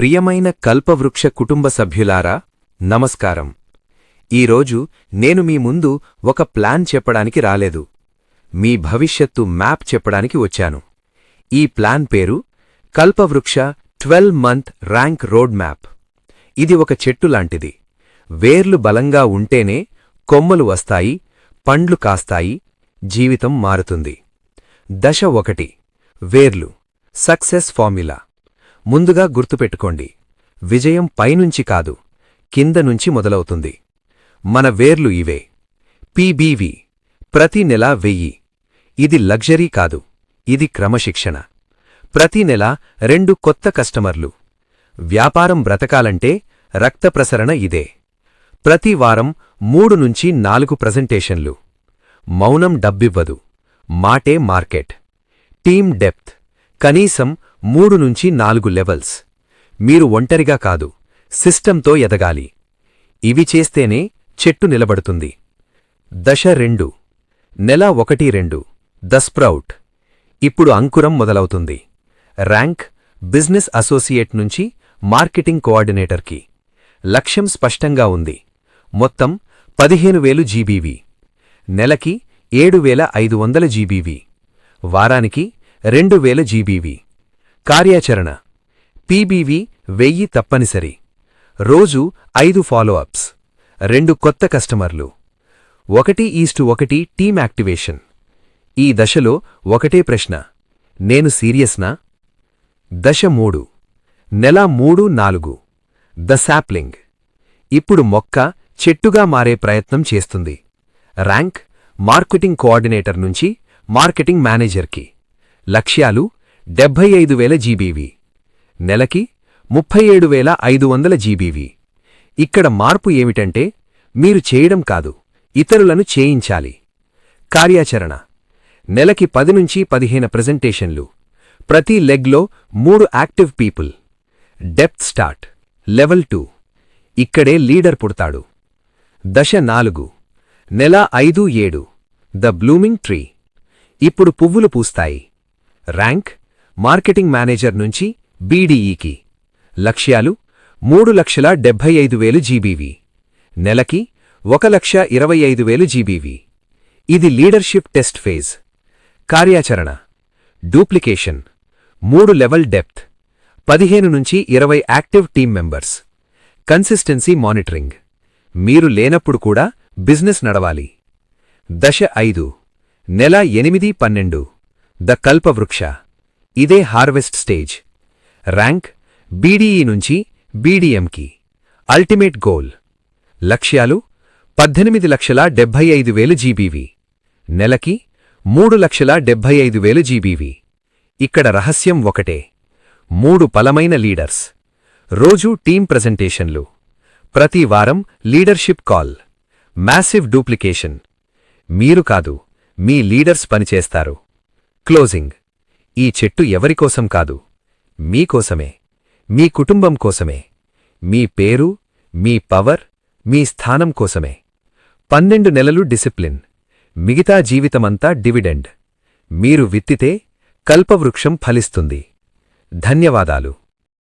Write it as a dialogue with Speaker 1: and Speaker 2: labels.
Speaker 1: ప్రియమైన కల్పవృక్ష కుటుంబ సభ్యులారా నమస్కారం. ఈరోజు నేను మీ ముందు ఒక ప్లాన్ చెప్పడానికి రాలేదు, మీ భవిష్యత్తు మ్యాప్ చెప్పడానికి వచ్చాను. ఈ ప్లాన్ పేరు కల్పవృక్ష 12-month ర్యాంక్ రోడ్ మ్యాప్. ఇది ఒక చెట్టు లాంటిది. వేర్లు బలంగా ఉంటేనే కొమ్మలు వస్తాయి, పండ్లు కాస్తాయి, జీవితం మారుతుంది. దశ 1. వేర్లు. Success formula. ముందుగా గుర్తుపెట్టుకోండి, విజయం పైనుంచి కాదు, కింద నుంచి మొదలవుతుంది. మన వేర్లు ఇవే. పీబీవీ. ప్రతి నెల 1000. ఇది లగ్జరీ కాదు, ఇది క్రమశిక్షణ. ప్రతి నెల 2 కొత్త కస్టమర్లు. వ్యాపారం బ్రతకాలంటే రక్త ప్రసరణ ఇదే. ప్రతి వారం 3 నుంచి 4 ప్రజెంటేషన్లు. మౌనం డబ్బివ్వదు, మాటే మార్కెట్. Team depth. కనీసం 3 నుంచి 4 లెవెల్స్. మీరు ఒంటరిగా కాదు, సిస్టంతో ఎదగాలి. ఇవి చేస్తేనే చెట్టు నిలబడుతుంది. దశ 2. నెల 1-2. The sprout. ఇప్పుడు అంకురం మొదలవుతుంది. ర్యాంక్ బిజినెస్ అసోసియేట్ నుంచి మార్కెటింగ్ కోఆర్డినేటర్కి. లక్ష్యం స్పష్టంగా ఉంది. మొత్తం 15,000 జీబీవీ. నెలకి 7,500 జీబీవీ. వారానికి 2,000 జీబీవీ. కార్యాచరణ. పీబీవీ 1000 తప్పనిసరి. రోజు 5 ఫాలోఅప్స్. 2 కొత్త కస్టమర్లు. 1:1 టీమ్ యాక్టివేషన్. ఈ దశలో ఒకటే ప్రశ్న, నేను సీరియస్నా? దశ 3. నెల 3-4. The sapling. ఇప్పుడు మొక్క చెట్టుగా మారే ప్రయత్నం చేస్తుంది. ర్యాంక్ మార్కెటింగ్ కోఆర్డినేటర్ నుంచి మార్కెటింగ్ మేనేజర్కి. లక్ష్యాలు 75,000 జీబీవీ. నెలకి 37,500 జీబీవీ. ఇక్కడ మార్పు ఏమిటంటే, మీరు చేయడం కాదు, ఇతరులను చేయించాలి. కార్యాచరణ. నెలకి 10 నుంచి 15 ప్రెజెంటేషన్లు. ప్రతి లెగ్లో 3 active people. Depth start. Level 2. ఇక్కడే లీడర్ పుడతాడు. దశ 4. నెల 5-7. The blooming tree. ఇప్పుడు పువ్వులు పూస్తాయి. ర్యాంక్ మార్కెటింగ్ మేనేజర్ నుంచి బీడీఈకి. లక్ష్యాలు 3,75,000 జీబీవీ. నెలకి 1,25,000 జీబీవీ. ఇది లీడర్షిప్ టెస్ట్ ఫేజ్. కార్యాచరణ. డూప్లికేషన్. 3 level depth. 15 నుంచి 20 active team members. Consistency monitoring. మీరు లేనప్పుడు కూడా బిజినెస్ నడవాలి. దశ 5. నెల 8-12. ద కల్పవృక్ష. ఇదే హార్వెస్ట్ స్టేజ్. ర్యాంక్ బీడీఈ నుంచి బీడీఎంకి. Ultimate goal. లక్ష్యాలు 18,75,000 జీబీవీ. నెలకి 3,75,000 జీబీవీ. ఇక్కడ రహస్యం ఒకటే, 3 బలమైన లీడర్స్. రోజూ టీం ప్రెజెంటేషన్లు. ప్రతి వారం లీడర్షిప్ కాల్. Massive duplication. మీరు కాదు, మీ లీడర్స్ పనిచేస్తారు. క్లోజింగ్. ఈ చెట్టు ఎవరికోసం కాదు, మీకోసమే, మీ కుటుంబం కోసమే, మీ పేరు, మీ పవర్, మీ స్థానం కోసమే. 12 నెలలు డిసిప్లిన్, మిగతా జీవితమంతా డివిడెండ్. మీరు విత్తితే కల్పవృక్షం ఫలిస్తుంది. ధన్యవాదాలు.